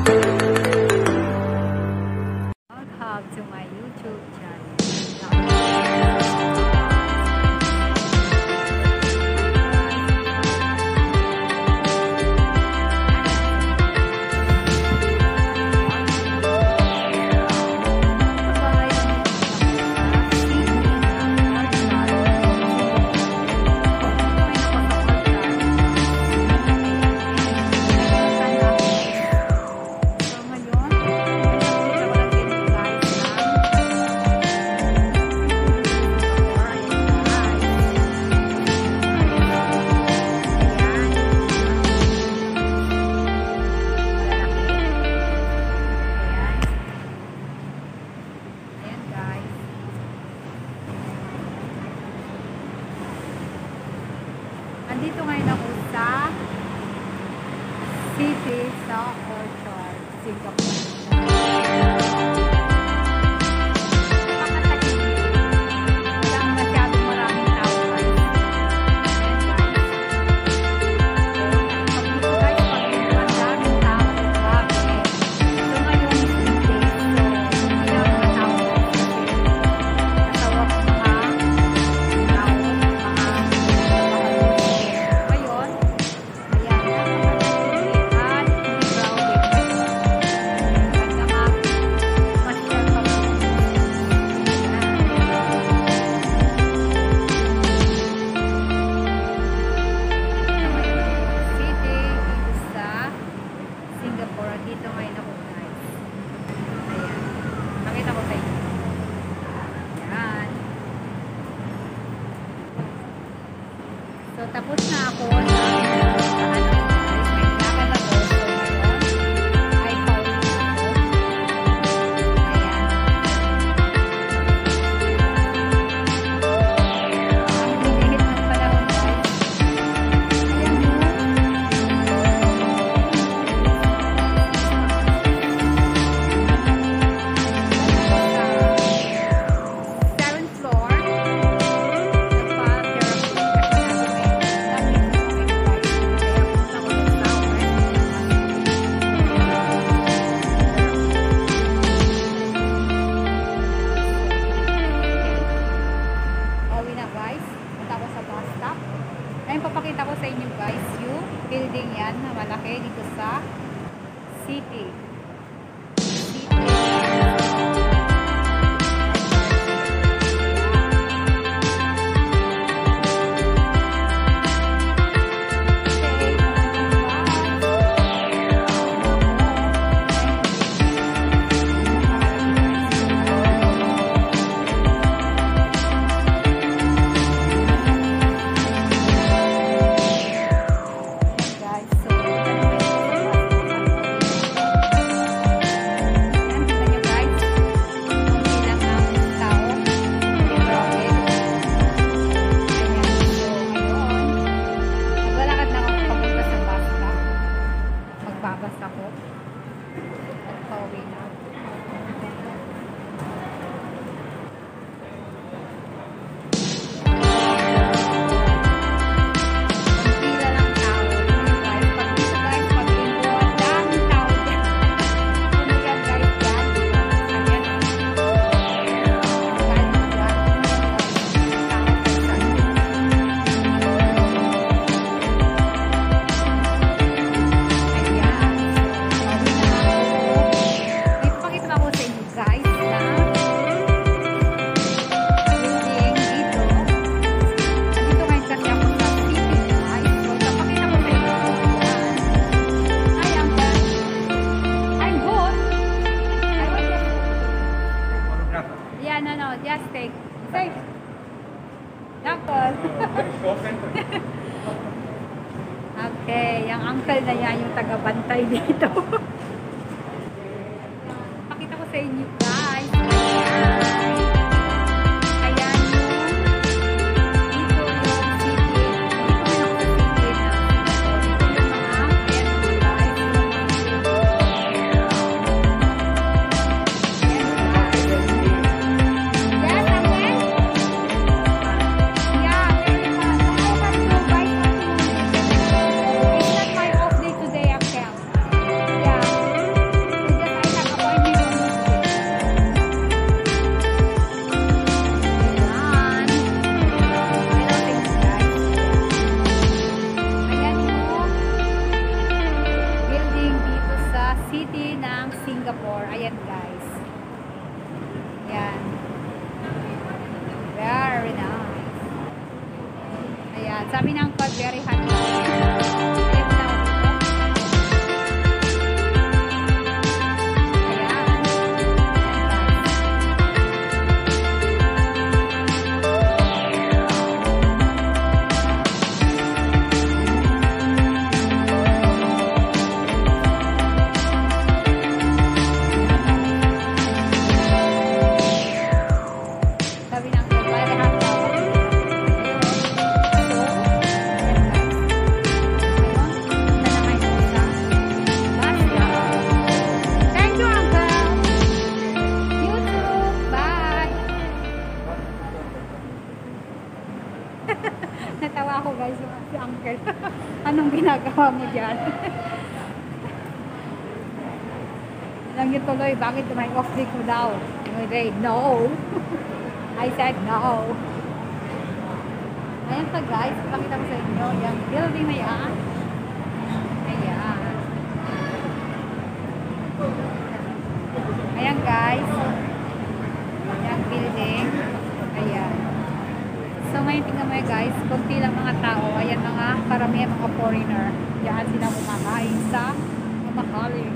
Welcome to my YouTube channel. Andito ngayon ako sa city sa Orchard, Singapore. Dito ngayon ako guys. Ayan. Pakita ko sa inyo. Ayan. So tapos na ako na papakita ko sa inyo guys yung building yan na malaki dito sa city. Babas ako at pauwi na. Pila lang tao guys. Pag dito guys, pag dito ang daming tao dyan. Pumigan guys dyan. Ayan. Yeah, no, just take. Uncle. Okay, yung uncle na yan yung taga-bantay dito. Pakita ko sa inyo guys. ng Singapore. Ayan guys. Ayan. Very nice. Ayan. Sabi ng code, very hot. Ayan na ako dito. Ayan. Sabi ng code, very hot daw. Natawa ako guys, si uncle. Anong ginagawa mo dyan? Lang yun tuloy, bakit may off day ko daw? No. I said no. Ayan pa guys, pakita ko sa inyo. Yung building na yan. Ayan. Ayan guys. Yung building. Ayan. So ngayon tingnan mo guys, konti lang mga tao. Ayan mga karamihan mga foreigner. Diyan sila kumakain sa mamahaling.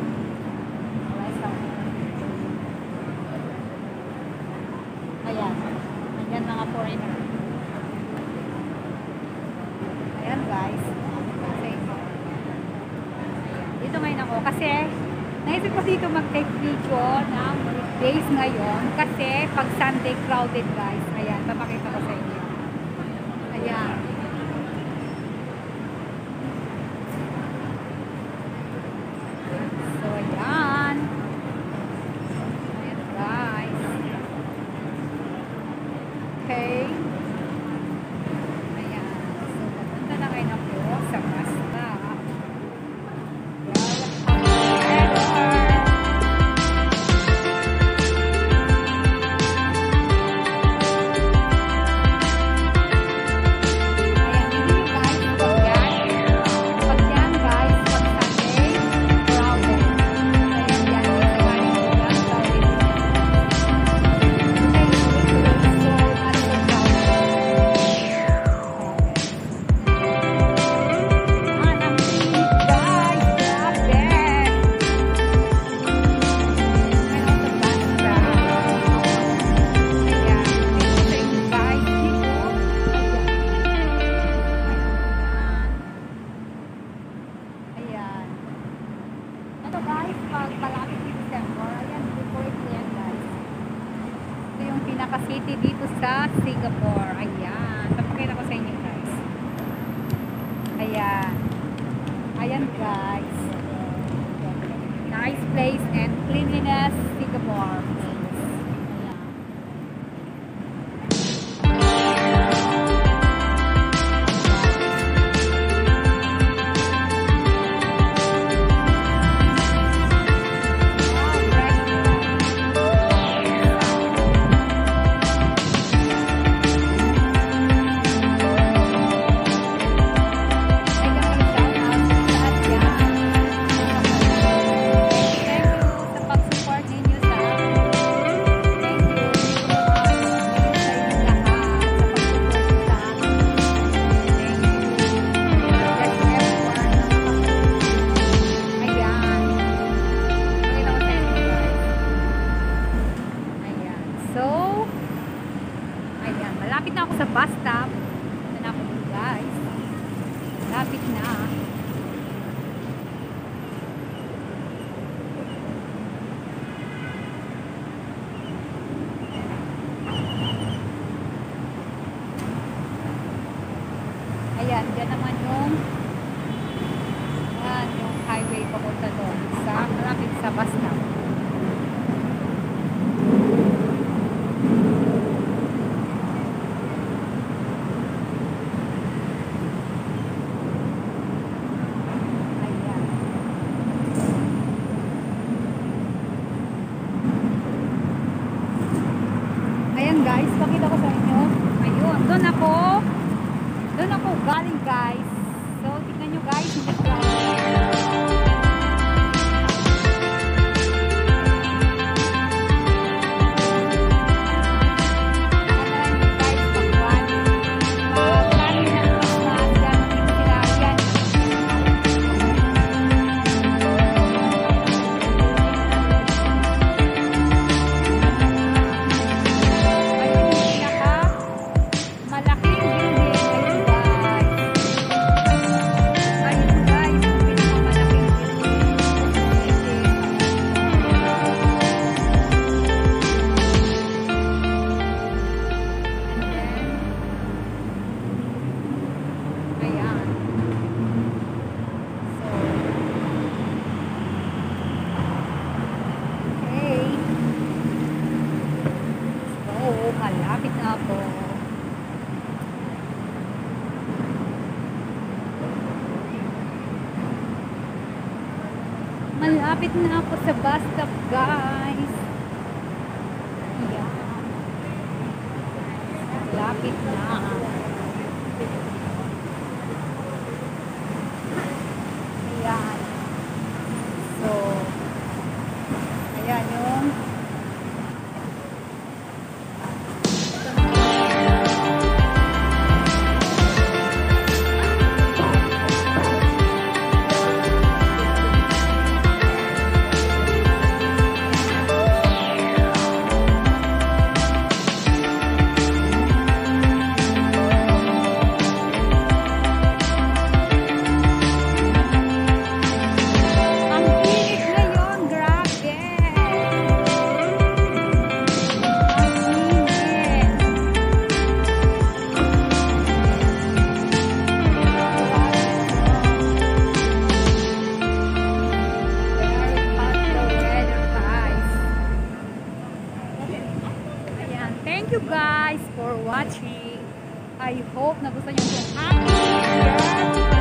Ayan. Ayan mga foreigner. Ayan guys. Dito ngayon ako kasi naisip ko dito mag-take video ng days ngayon kasi pag Sunday crowded guys. Ayan, papakita ko sa inyo. Ayan. So, ayan. Ayan, guys. Okay. Ayan. So, papunta na kayo na po sa Basta. City dito sa Singapore. Ayan. Tapakita ko sa inyo guys. Ayan. Ayan guys. Nice place and cleanliness Singapore. Malapit na ako sa bus stop. Ito na ako guys. Malapit na. Ayan, dyan naman yung highway papunta doon. Malapit sa bus stop. Guys, pakita ko sa inyo. Ayun, doon ako galing guys. So, tignan nyo guys, hindi crowded. ako. Malapit na ako sa bus stop, guys. Ayan. Malapit na. Ayan. So, ayan yung ang init ngayon, grabe. Ang init. Very hot the weather, guys. Ayan, thank you guys for watching. I hope nagustuhan niyo yung aking